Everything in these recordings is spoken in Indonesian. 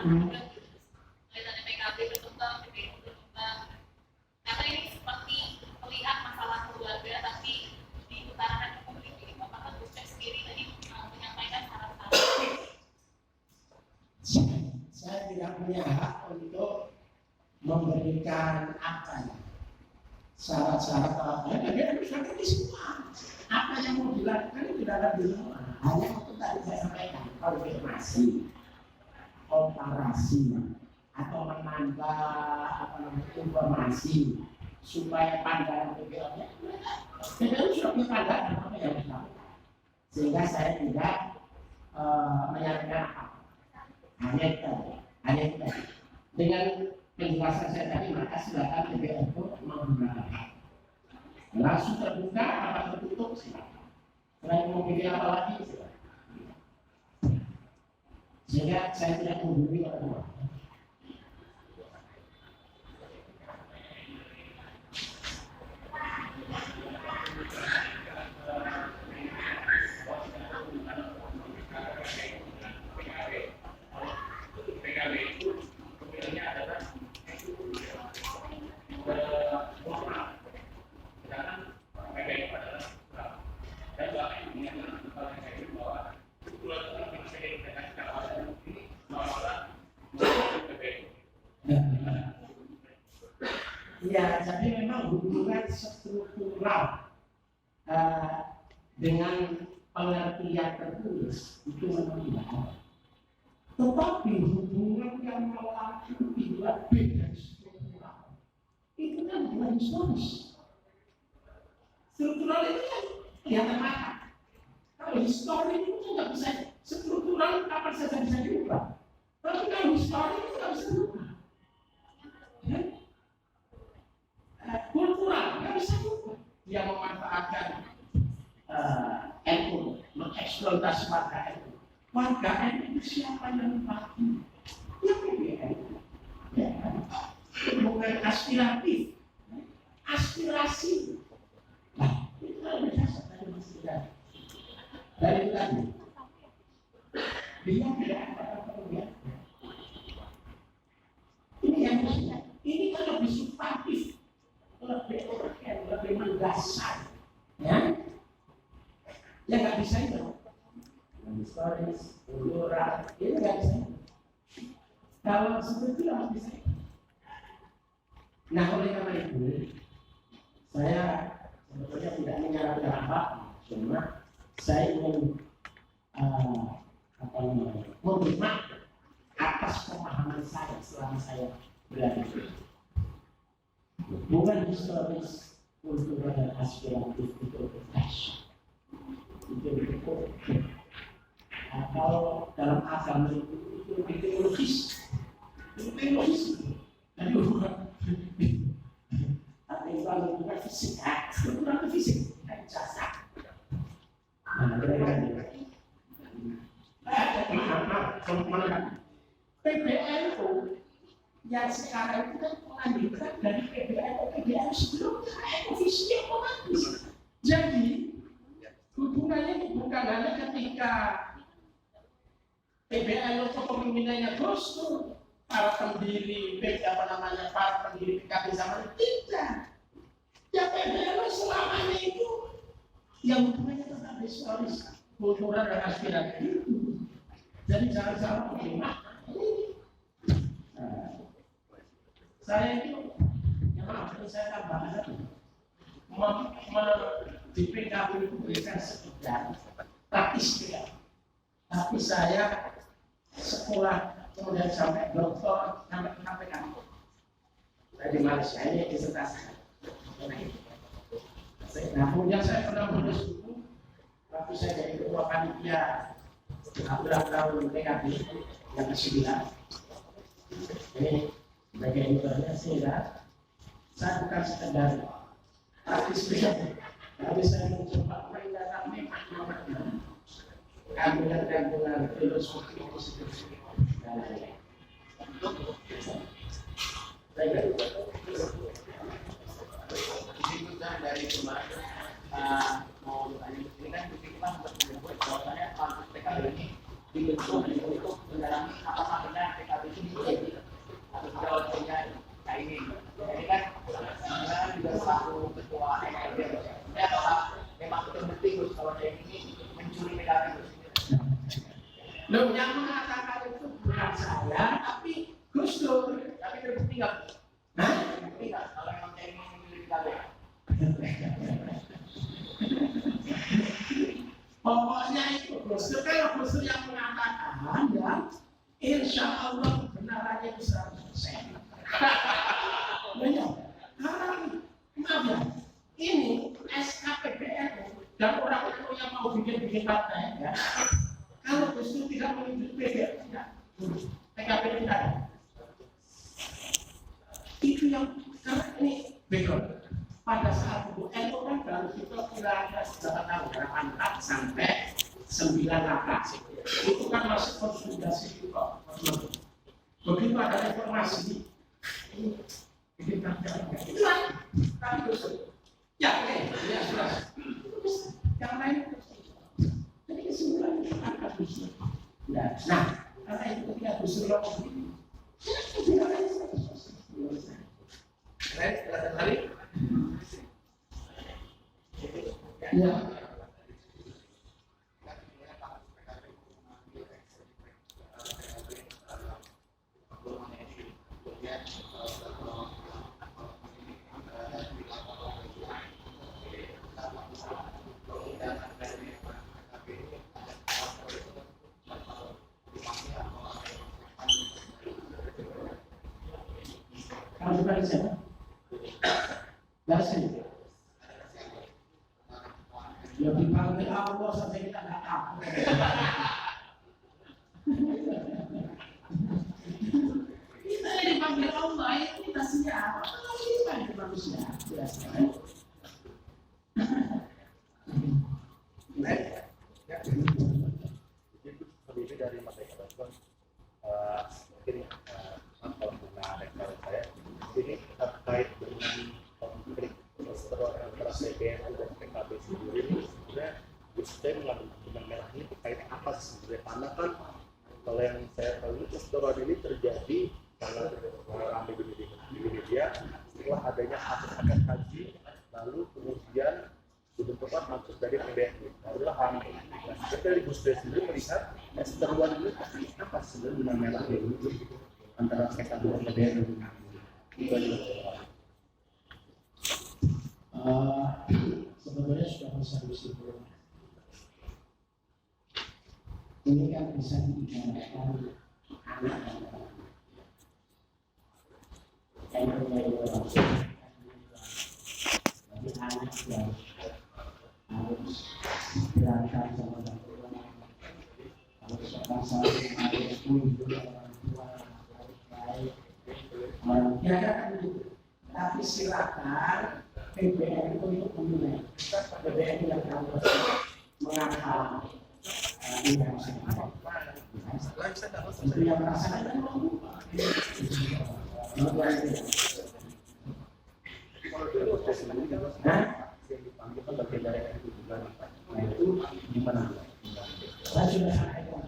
kelihatannya PKB berkembang, PBNU berkembang. Karena ini seperti melihat masalah keluarga, tapi diutarakan ke publik. Apakah Gus Coy sendiri tadi menyampaikan saran-saran? Saya tidak punya hak untuk memberikan apa ya, syarat-syarat apa ya, sudah di semua. Apa yang mau dilakukan itu tidak ada di semua. Hanya untuk tadi saya sampaikan konfirmasi, komparasi, atau menambah informasi supaya pandangan PBL-nya PBL sudah punya pandangan apa yang harus dilakukan. Sehingga saya tidak menyarankan apa. Hanya itu. Dengan penjelasan saya tadi, maka silakan PBL itu menggunakan. Langsung terbuka apa tertutup silakan. Selain mau pilih apa lagi silakan. Sehingga saya tidak menghubungi orang. Ya, jadi memang hubungan struktural dengan pengertian tertulis itu memang tidak ada. Tetapi hubungan yang melakukan lebih dari struktural itu kan bukan historis. Struktural itu kan kelihatan mata. Kalau histori itu nggak bisa struktural, kapan saja bisa diubah. Tapi kalau histori itu nggak bisa diubah. Ya? Kultural nggak bisa diubah. Dia memanfaatkan NU, mengeksploitasi warga NU. Warga NU siapa yang mati? Ya PBN. Ya kan? Bukan aspiratif, aspirasi. Nah, itu kan beda tadi Mas Ida. Dari tadi, dia tidak ada apa-apa. Ini yang maksudnya. Ini kan lebih substantif, lebih urgen, lebih mendasar, ya? Ya nggak bisa itu. Historis, kultural, ini nggak bisa. Kalau seperti itu nggak bisa. Nah, oleh karena itu, saya sebetulnya tidak menyarankan apa, cuma saya ingin menerima atas pemahaman saya selama saya berada. Bukan historis, kultural dan aspiratif itu fresh. Itu kalau dalam agama itu teologis, tapi bukan kalau bukan fisik, kultural itu fisik, kan jasa. PBNU yang sekarang itu kan melanjutkan dari PBNU sebelumnya, visinya otomatis. Jadi hubungannya bukan hanya ketika PBNU kepemimpinannya Gus Dur, para pendiri para pendiri PKB zaman tidak. Ya PBNU selamanya itu yang hubungannya tentang historis, kultural dan aspiratif. Jadi jangan salah menyimak. Saya itu, ya maaf, saya tambahkan satu. Di PKB itu berikan sekedar, tapi tidak. Tapi saya sekolah kemudian sampai doktor sampai KPK. Saya di Malaysia ini disertasi. Nah, kemudian saya pernah menulis buku waktu saya jadi ketua panitia ulang tahun PKB yang ke-9. Ini bagian itunya sehingga saya bukan sekedar artis biasa, tapi saya mencoba mendalam makna kandungan filosofi positif. Disebutkan dari kemarin mau bertanya ini kan kita membuat bahwasanya kampus PKB ini dibentuk untuk mendalami apakah benar PKB itu Caimin. Jadi kan sebenarnya juga selaku ketua MLB. Ya apakah memang terbukti Gus kalau Caimin ini mencuri medali Gus? Loh, yang mengatakan itu bukan saya, tapi Gus Dur. Tapi terbukti nggak? Hah? Terbukti nggak kalau memang Caimin mencuri medali? Pokoknya itu Gus Dur, kalau Gus Dur yang mengatakan ya, insya Allah kebenarannya itu 100%. Banyak. Maaf ya, ini SKPBNU dan orang-orang yang mau bikin partai ya, kalau Gus Dur tidak menuju PBNU, tidak. PKB tidak ada. Itu yang karena ini background. Pada saat itu NU kan baru itu kira-kira 8 tahun, 4 sampai 9 langkah. Itu kan masih konsolidasi itu kok. Begitu ada informasi ini bikin partai itulah kami Gus. Ya oke, ya sudah. Yang lain jadi kesimpulannya apa Gus? Nah, karena itu ketika Gus Dur begini, tidak lain Hari? ya. Kalau bukan di sana, dasar. Ya dipanggil Allah sampai kita nggak tahu. Kita dipanggil Allah itu kita siap. Kalau kita dipanggil manusia, biasa. Ini dari Mas Eka Baston, mungkin kalau menarik dari saya, ini terkait dengan konflik antara PBNU dan PKB sendiri ini sebenarnya Gus Dur mengambil benang merah ini terkait apa sebenarnya? Karena kan kalau yang saya tahu ini perseteruan ini terjadi sangat ramai di media setelah adanya akad haji, lalu kemudian dibentukkan pansus dari PBNU, barulah ramai. Nah, seperti dari Gus Dur sendiri melihat perseteruan ini apa sebenarnya benang merah ini antara PKB dan PBNU? Itu aja. Sebetulnya sudah bisa disimpulkan. Ini kan bisa diibaratkan anak yang punya orang tua. Tapi anak yang harus berangkat sama orang tua, harus harus menunjuk orang tua, harus baik. Ya kan begitu. Tapi silakan PBNU untuk memulai. PBNU yang harus mengakal ini harus itu yang merasakan Yang dipanggil kan bagian dari itu juga. Nah itu gimana? saya sudah sampaikan.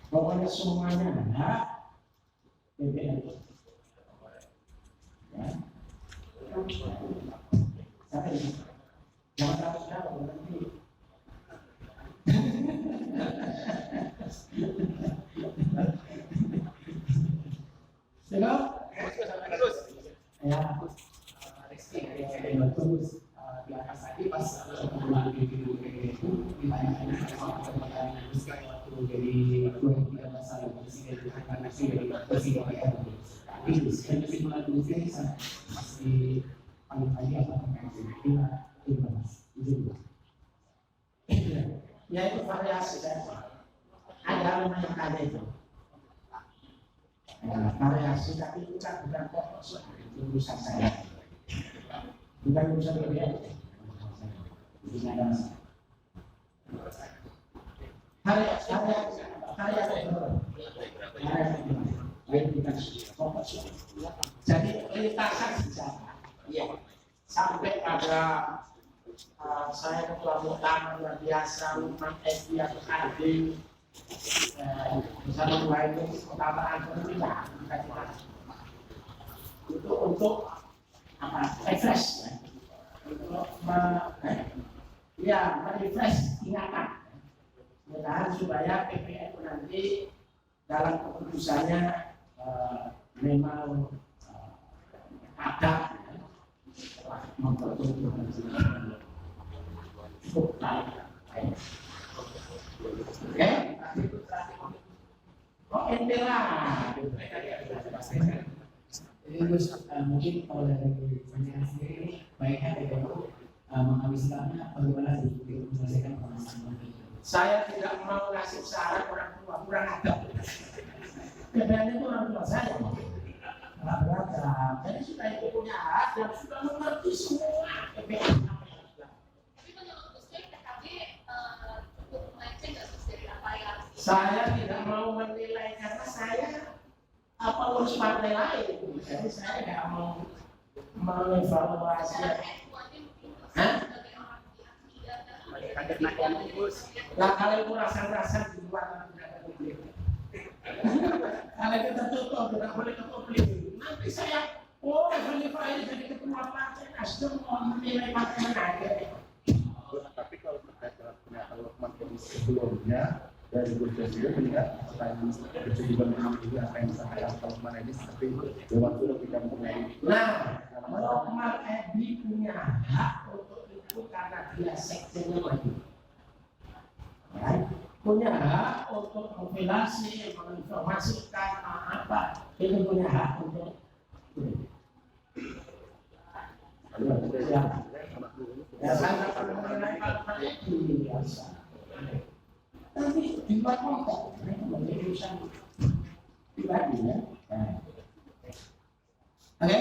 Pokoknya semuanya ada PBNU. Ya. Sampai di jangan takut siapa nanti. Terus, ya, Rizky dari Bagus di atas tadi pas pertemuan itu ditanyakan soal pertemuan Rizky waktu jadi 2013 lalu presiden dari presiden tapi kesimpulan Rizky masih pagi-pagi apa ya itu variasi kan ada namanya ada itu variasi tapi itu kan bukan pokok itu urusan saya bukan urusan PBNU urusan ada jadi lintasan sejarah iya sampai pada saya ketua muktamar luar biasa Umat SD atau AD bersama lainnya muktamar itu tidak itu untuk apa? Refresh, ya. Untuk merefresh ingatan, mudah-mudahan supaya PPN nanti dalam keputusannya memang ada memperhitungkan cukup baik. Oke? Oh, ente lah. Jadi Gus, mungkin kalau dari pandangan sendiri baiknya PPNU menghabiskannya bagaimana untuk menyelesaikan permasalahan ini. Saya tidak mau ngasih saran orang tua kurang adab. PPN itu orang tua saya. Nggak beradab. Jadi sudah itu punya hak dan sudah mengerti semua PPN. Tapi menurut Gus Coy, PKB cukup melenceng nggak Gus dari apa yang Saya tidak mau menilai karena saya apa urus partai lain. Jadi saya tidak mau mengevaluasi. Hah? Lah kalau itu rasa-rasa di luar tidak publik. Kalau kita tutup tidak boleh ke publik. Nanti saya, Khalifah ini jadi ketua partai Nasdem mau menilai partai mana? Tapi kalau terkait dengan pernyataan Lukman sebelumnya dari Gus Coy melihat kecukupan ini apa yang disampaikan Lukman ini seperti Dewan Guru tidak mempunyai. Nah, Lukman Edi punya hak untuk itu karena dia sekjennya maju. Ya, punya hak untuk memvelasi, menginformasikan apa, itu punya hak untuk itu. Ya, saya nggak perlu mengenai Lukman Edi biasa. Tapi di luar konteks, itu menjadi urusan pribadi ya. Oke?